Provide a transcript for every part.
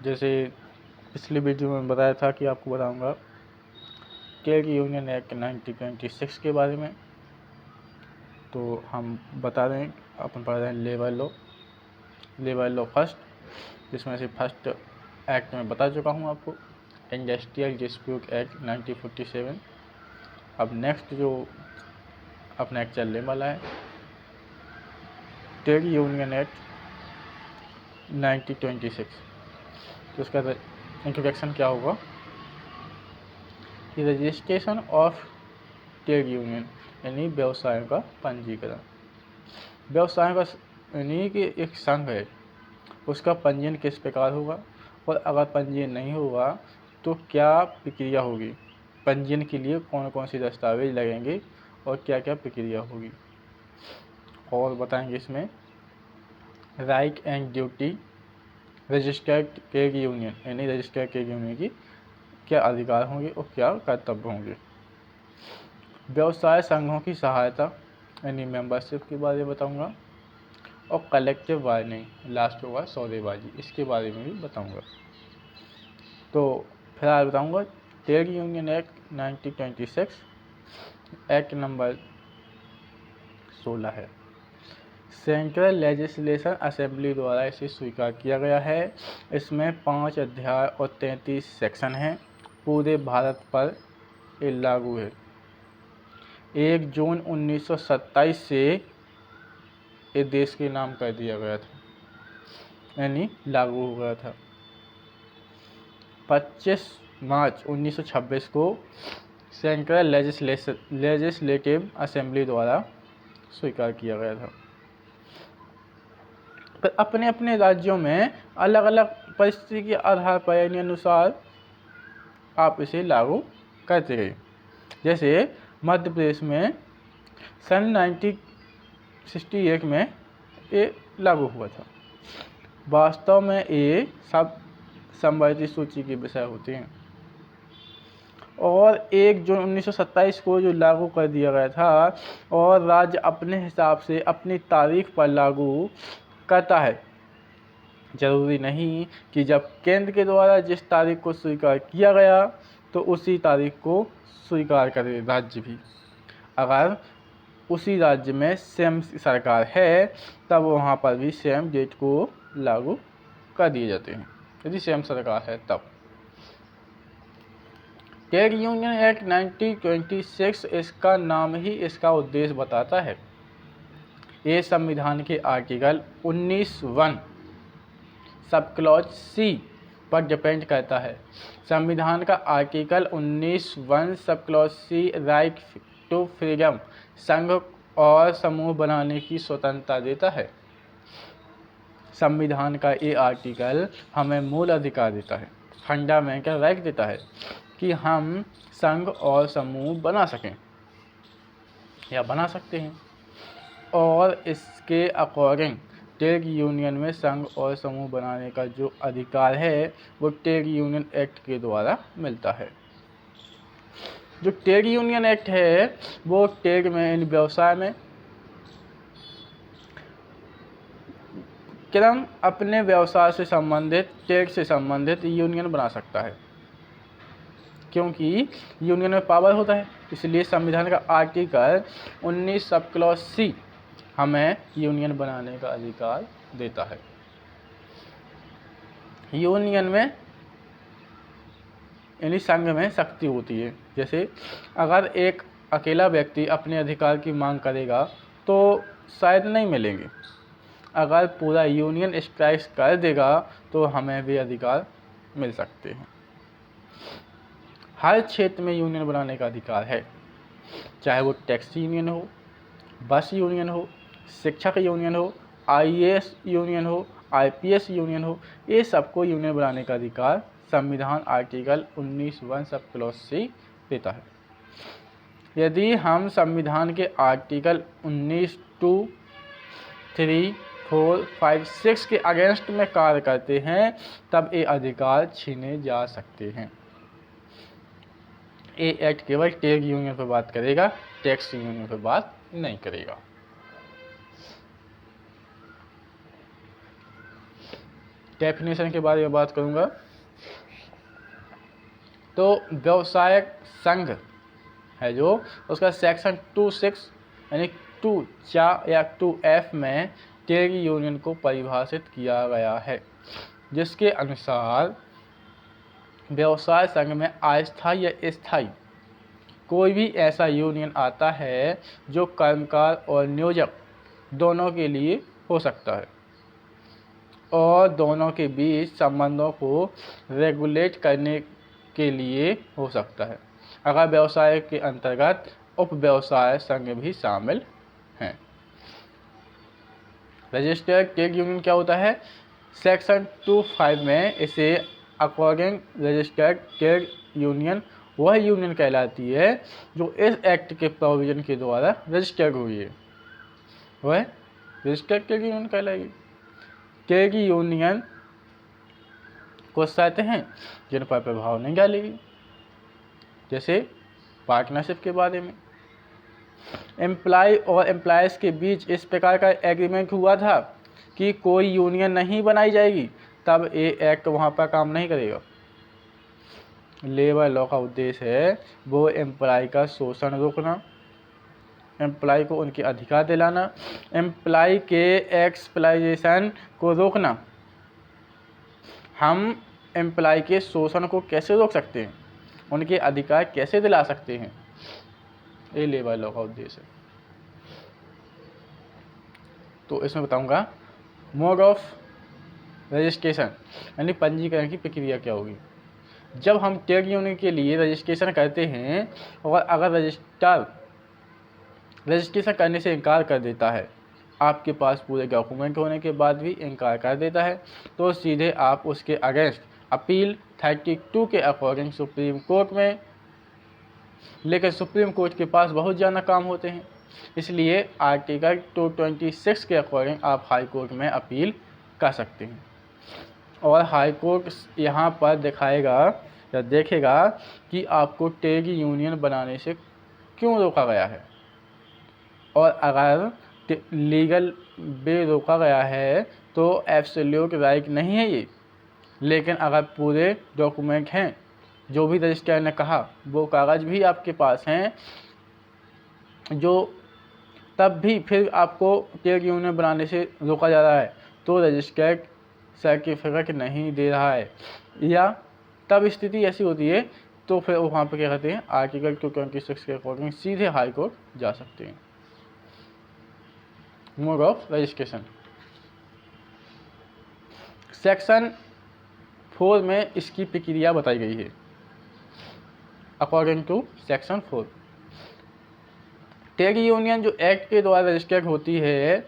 जैसे पिछले वीडियो में बताया था कि आपको बताऊंगा ट्रेड यूनियन एक्ट 1926 के बारे में। तो हम बता रहे हैं, अपन पढ़ रहे हैं लेबर लॉ फर्स्ट, जिसमें से फर्स्ट एक्ट में बता चुका हूँ आपको, इंडस्ट्रियल डिस्प्यूट एक्ट 1947। अब नेक्स्ट जो अपना एक्ट चलने वाला है ट्रेड यूनियन एक्ट 1926। तो उसका इंट्रोडक्शन क्या होगा कि रजिस्ट्रेशन ऑफ ट्रेड यूनियन यानी व्यवसायों का पंजीकरण। व्यवसायों का यानी कि एक संघ है, उसका पंजीयन किस प्रकार होगा, और अगर पंजीयन नहीं होगा तो क्या प्रक्रिया होगी, पंजीयन के लिए कौन कौन से दस्तावेज लगेंगे और क्या क्या प्रक्रिया होगी। और बताएंगे इसमें right and duty registered trade union यानी रजिस्टर्ड ट्रेड यूनियन की क्या अधिकार होंगे और क्या कर्तव्य होंगे। व्यवसाय संघों की सहायता यानी मेंबरशिप के बारे में बताऊंगा, और कलेक्टिव बार्गेनिंग लास्ट होगा सौदेबाजी, इसके बारे में भी बताऊंगा। तो फिलहाल बताऊंगा trade union act 1926 act number 16 है। सेंट्रल लेजिस्लेशन असेंबली द्वारा इसे स्वीकार किया गया है। इसमें 5 अध्याय और 33 सेक्शन हैं। पूरे भारत पर ये लागू है। 1 जून 1927 से ये देश के नाम कर दिया गया था, यानी लागू हो गया था। 25 मार्च 1926 को सेंट्रल लेजिस्लेटिव असेंबली द्वारा स्वीकार किया गया था। पर अपने अपने राज्यों में अलग अलग परिस्थिति के आधार पर यानी अनुसार आप इसे लागू करते गए। जैसे मध्य प्रदेश में सन 1968 में ये लागू हुआ था। वास्तव में ये सब संवर्धित सूची के विषय होते हैं, और 1 जून 1927 को जो लागू कर दिया गया था, और राज्य अपने हिसाब से अपनी तारीख पर लागू करता है। जरूरी नहीं कि जब केंद्र के द्वारा जिस तारीख को स्वीकार किया गया तो उसी तारीख को स्वीकार करे राज्य भी। अगर उसी राज्य में सेम सरकार है तब वहाँ पर भी सेम डेट को लागू कर दिए जाते हैं, यदि सेम सरकार है तब। ट्रेड यूनियन एक्ट 1926 इसका नाम ही इसका उद्देश्य बताता है। ये संविधान के आर्टिकल 19(1) सब क्लॉज सी पर डिपेंड करता है। संविधान का article 19(1) sub clause C right to freedom संघ और समूह बनाने की स्वतंत्रता देता है। संविधान का ये आर्टिकल हमें मूल अधिकार देता है, फंडामेंटल राइट देता है कि हम संघ और समूह बना सकें या बना सकते हैं, और इसके अकॉर्डिंग ट्रेड यूनियन में संघ और समूह बनाने का जो अधिकार है वो ट्रेड यूनियन एक्ट के द्वारा मिलता है। जो ट्रेड यूनियन एक्ट है वो ट्रेड में यानी व्यवसाय में क्रम अपने व्यवसाय से संबंधित ट्रेड से संबंधित यूनियन बना सकता है, क्योंकि यूनियन में पावर होता है। इसलिए संविधान का आर्टिकल 19 सब क्लॉज सी हमें यूनियन बनाने का अधिकार देता है। यूनियन में यानी संघ में शक्ति होती है। जैसे अगर एक अकेला व्यक्ति अपने अधिकार की मांग करेगा तो शायद नहीं मिलेंगे, अगर पूरा यूनियन स्ट्राइक कर देगा तो हमें भी अधिकार मिल सकते हैं। हर क्षेत्र में यूनियन बनाने का अधिकार है, चाहे वो टैक्सी यूनियन हो, बस यूनियन हो, शिक्षक यूनियन हो, आईएएस यूनियन हो, आईपीएस यूनियन हो, ये सबको यूनियन बनाने का अधिकार संविधान आर्टिकल 19(1) सब क्लॉज सी देता है। यदि हम संविधान के आर्टिकल 19, 2, 3, 4, 5, 6 के अगेंस्ट में कार्य करते हैं तब ये अधिकार छीने जा सकते हैं। ये एक्ट केवल ट्रेड यूनियन पर बात करेगा, टैक्स यूनियन पर बात नहीं करेगा। डेफिनेशन के बारे में बात करूँगा। तो व्यवसायिक संघ है जो, उसका सेक्शन 26 यानी 2 या 2F में ट्रेड यूनियन को परिभाषित किया गया है, जिसके अनुसार व्यवसाय संघ में अस्थायी या स्थायी कोई भी ऐसा यूनियन आता है जो कर्मकार और नियोजक दोनों के लिए हो सकता है और दोनों के बीच संबंधों को रेगुलेट करने के लिए हो सकता है, अगर व्यवसाय के अंतर्गत उप व्यवसाय संघ भी शामिल हैं। रजिस्टर्ड ट्रेड यूनियन क्या होता है? सेक्शन 25 में इसे अकॉर्डिंग रजिस्टर्ड ट्रेड यूनियन वह यूनियन कहलाती है जो इस एक्ट के प्रोविजन के द्वारा रजिस्टर्ड हुई है, वह रजिस्टर्ड ट्रेड यूनियन कहलाएगी। ट्रेड यूनियन कुछ शर्तें हैं जिन पर प्रभाव नहीं डालेगी, जैसे पार्टनरशिप के बारे में। एम्प्लॉय और एम्प्लॉयज़ के बीच इस प्रकार का एग्रीमेंट हुआ था कि कोई यूनियन नहीं बनाई जाएगी, तब ये एक्ट वहाँ पर काम नहीं करेगा। लेबर लॉ का उद्देश्य है वो एम्प्लॉय का शोषण रोकना, एम्प्लॉय को उनके अधिकार दिलाना, एम्प्लॉय के एक्सप्लॉइटेशन को रोकना। हम एम्प्लॉय के शोषण को कैसे रोक सकते हैं, उनके अधिकार कैसे दिला सकते हैं, ये लेबर लॉ का उद्देश्य है। तो इसमें बताऊंगा मोड ऑफ रजिस्ट्रेशन यानी पंजीकरण की प्रक्रिया क्या होगी। जब हम ट्रेड यूनियन के लिए रजिस्ट्रेशन करते हैं और अगर रजिस्ट्रार रजिस्ट्रेशन करने से इनकार कर देता है, आपके पास पूरे डॉक्यूमेंट होने के बाद भी इनकार कर देता है, तो सीधे आप उसके अगेंस्ट अपील 32 के अकॉर्डिंग सुप्रीम कोर्ट में, लेकिन सुप्रीम कोर्ट के पास बहुत ज़्यादा काम होते हैं, इसलिए आर्टिकल 226 के अकॉर्डिंग आप हाई कोर्ट में अपील कर सकते हैं। और हाई कोर्ट यहाँ पर दिखाएगा या देखेगा कि आपको ट्रेड यूनियन बनाने से क्यों रोका गया है, और अगर लीगल वे रोका गया है तो एब्सोल्यूट राइट नहीं है ये, लेकिन अगर पूरे डॉक्यूमेंट हैं जो भी रजिस्ट्रार ने कहा, वो कागज़ भी आपके पास हैं, जो तब भी फिर आपको ट्रेड यूनियन बनाने से रोका जा रहा है, तो रजिस्ट्रार सर्टिफिकेट नहीं दे रहा है, या तब स्थिति ऐसी होती है, तो फिर वहाँ पर क्या कहते हैं, आर्टिकल 226 के अकॉर्डिंग सीधे हाई कोर्ट जा सकते हैं। मोड ऑफ रजिस्ट्रेशन सेक्शन 4 में इसकी प्रक्रिया बताई गई है। According to section 4, trade union जो एक्ट के द्वारा रजिस्टर्ड होती है,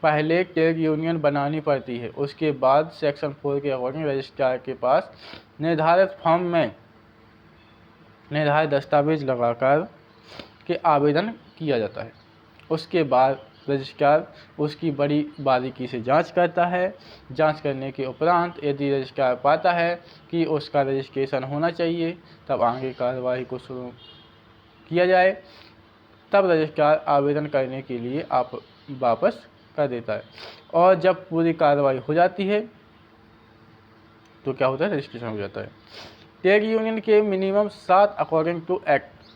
पहले ट्रेड यूनियन बनानी पड़ती है, उसके बाद सेक्शन 4 के अकॉर्डिंग रजिस्ट्रार के पास निर्धारित फॉर्म में निर्धारित दस्तावेज लगाकर के आवेदन किया जाता है। उसके बाद रजिस्ट्रार उसकी बड़ी बारीकी से जांच करता है। जांच करने के उपरांत यदि रजिस्ट्रार पाता है कि उसका रजिस्ट्रेशन होना चाहिए, तब आगे कार्रवाई को शुरू किया जाए। तब रजिस्ट्रार आवेदन करने के लिए आप वापस कर देता है, और जब पूरी कार्रवाई हो जाती है तो क्या होता है, रजिस्ट्रेशन हो जाता है। ट्रेड यूनियन के मिनिमम 7 अकॉर्डिंग टू एक्ट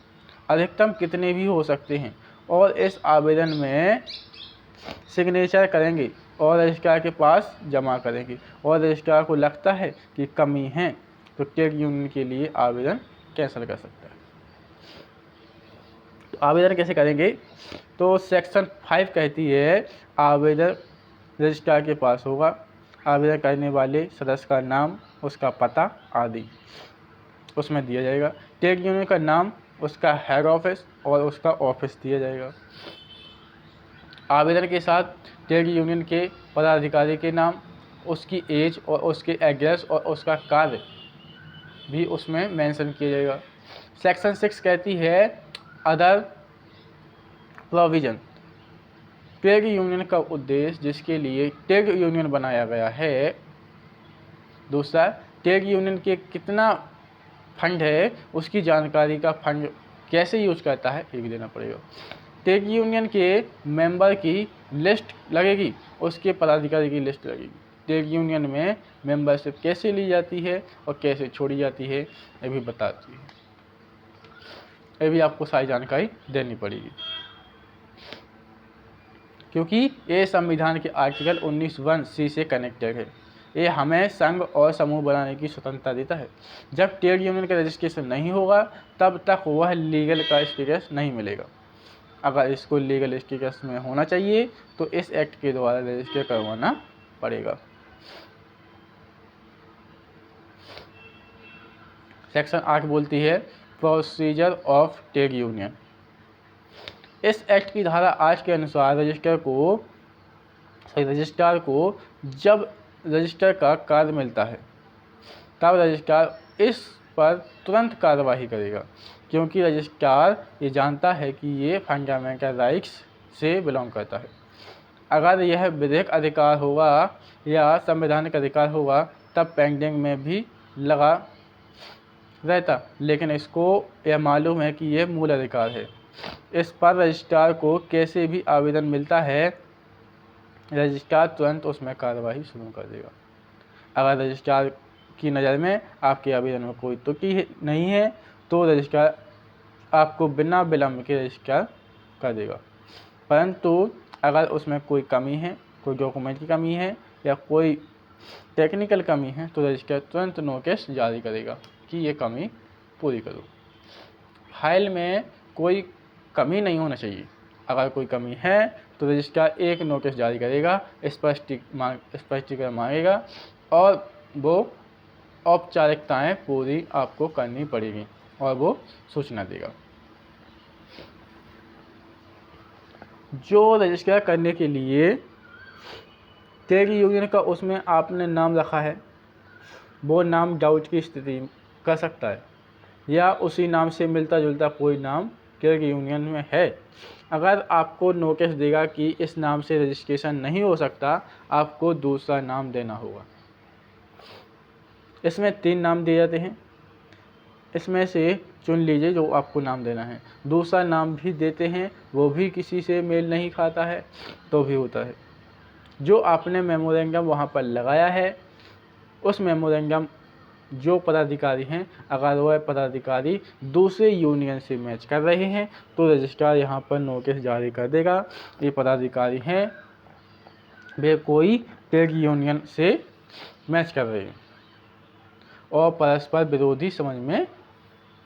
अधिकतम कितने भी हो सकते हैं, और इस आवेदन में सिग्नेचर करेंगे और रजिस्ट्रार के पास जमा करेंगे, और रजिस्ट्रार को लगता है कि कमी है तो ट्रेड यूनियन के लिए आवेदन कैंसिल कर सकता है। तो आवेदन कैसे करेंगे, तो सेक्शन 5 कहती है आवेदन रजिस्ट्रार के पास होगा, आवेदन करने वाले सदस्य का नाम, उसका पता आदि उसमें दिया जाएगा। ट्रेड यूनियन का नाम, उसका हेड ऑफिस और उसका ऑफिस दिया जाएगा। आवेदन के साथ ट्रेड यूनियन के पदाधिकारी के नाम, उसकी एज और उसके एड्रेस और उसका कार्य भी उसमें मेंशन किया जाएगा। सेक्शन 6 कहती है अदर प्रोविजन, ट्रेड यूनियन का उद्देश्य जिसके लिए ट्रेड यूनियन बनाया गया है। दूसरा, ट्रेड यूनियन के कितना फंड है, उसकी जानकारी का फंड कैसे यूज करता है, ये भी देना पड़ेगा। ट्रेड यूनियन के मेंबर की लिस्ट लगेगी, उसके पदाधिकारी की लिस्ट लगेगी। ट्रेड यूनियन में मेंबरशिप कैसे ली जाती है और कैसे छोड़ी जाती है ये भी बताती है। ये भी आपको सारी जानकारी देनी पड़ेगी, क्योंकि ये संविधान के आर्टिकल 19(1)(c) से कनेक्टेड है। ये हमें संघ और समूह बनाने की स्वतंत्रता देता है। जब ट्रेड यूनियन का रजिस्ट्रेशन नहीं होगा तब तक वह लीगल का स्टेटस नहीं मिलेगा। अगर इसको लीगल स्टेटस में होना चाहिए तो इस एक्ट के द्वारा रजिस्टर करवाना पड़ेगा। सेक्शन 8 बोलती है प्रोसीजर ऑफ ट्रेड यूनियन। इस एक्ट की धारा 8 के अनुसार रजिस्ट्रार को जब रजिस्टर का कार्ड मिलता है तब रजिस्ट्रार इस पर तुरंत कार्यवाही करेगा, क्योंकि रजिस्ट्रार ये जानता है कि ये फंडामेंटल राइट्स से बिलोंग करता है। अगर यह विधिक अधिकार होगा या संवैधानिक अधिकार होगा तब पेंडिंग में भी लगा रहता, लेकिन इसको यह मालूम है कि यह मूल अधिकार है। इस पर रजिस्ट्रार को कैसे भी आवेदन मिलता है, रजिस्ट्रार तुरंत उसमें कार्यवाही शुरू कर देगा। अगर रजिस्ट्रार की नज़र में आपके आवेदन में कोई त्रुटि नहीं है तो रजिस्ट्रार आपको बिना विलंब के रजिस्टर कर देगा, परंतु अगर उसमें कोई कमी है, कोई डॉक्यूमेंट की कमी है या कोई टेक्निकल कमी है तो रजिस्ट्रार तुरंत नोटिस जारी करेगा कि ये कमी पूरी करो। फाइल में कोई कमी नहीं होना चाहिए। अगर कोई कमी है तो रजिस्ट्रार एक नोटिस जारी करेगा, स्पष्टीकरण मांगेगा और वो औपचारिकताएं पूरी आपको करनी पड़ेगी और वो सूचना देगा। जो रजिस्टर करने के लिए ट्रेड यूनियन का उसमें आपने नाम रखा है वो नाम डाउट की स्थिति कर सकता है या उसी नाम से मिलता जुलता कोई नाम ट्रेड यूनियन में है। अगर आपको नोटिस देगा कि इस नाम से रजिस्ट्रेशन नहीं हो सकता, आपको दूसरा नाम देना होगा। इसमें 3 नाम दिए जाते हैं, इसमें से चुन लीजिए जो आपको नाम देना है। दूसरा नाम भी देते हैं, वो भी किसी से मेल नहीं खाता है तो भी होता है। जो आपने मेमोरेंडम वहाँ पर लगाया है उस मेमोरेंडम जो पदाधिकारी हैं, अगर वह पदाधिकारी दूसरे यूनियन से मैच कर रहे हैं तो रजिस्ट्रार यहाँ पर नोटिस जारी कर देगा ये पदाधिकारी हैं वे कोई ट्रेड यूनियन से मैच कर रहे हैं और परस्पर विरोधी समझ में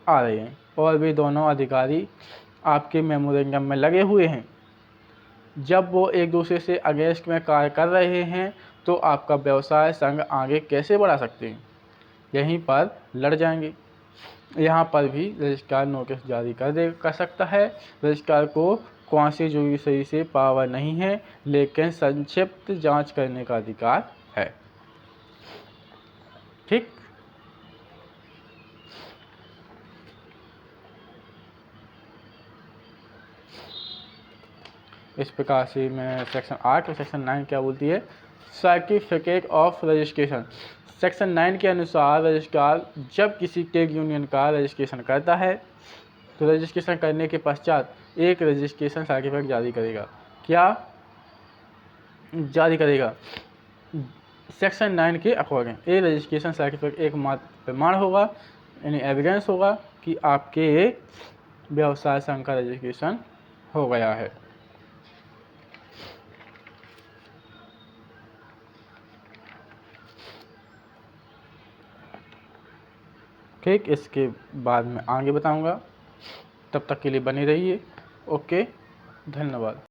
आ रहे हैं और वे दोनों अधिकारी आपके मेमोरेंडम में लगे हुए हैं। जब वो एक दूसरे से अगेंस्ट में कार्य कर रहे हैं तो आपका व्यवसाय संघ आगे कैसे बढ़ा सकते हैं, यहीं पर लड़ जाएंगे। यहाँ पर भी रजिस्ट्रार नोटिस जारी कर सकता है। रजिस्ट्रार को कॉन्स्टिट्यूशन से पावर नहीं है, लेकिन संक्षिप्त जांच करने का अधिकार है। ठीक, इस प्रकार से मैं सेक्शन 8 और सेक्शन 9 क्या बोलती है, सर्टिफिकेट ऑफ रजिस्ट्रेशन। सेक्शन 9 के अनुसार रजिस्ट्रार जब किसी ट्रेड यूनियन का रजिस्ट्रेशन करता है तो रजिस्ट्रेशन करने के पश्चात एक रजिस्ट्रेशन सर्टिफिकेट जारी करेगा। क्या जारी करेगा? सेक्शन 9 के अकॉर्डिंग ये रजिस्ट्रेशन सर्टिफिकेट एकमात्र प्रमाण होगा, यानी एविडेंस होगा कि आपके व्यवसाय संघ का रजिस्ट्रेशन हो गया है। ठीक, इसके बाद में आगे बताऊंगा। तब तक के लिए बने रहिए। ओके, धन्यवाद।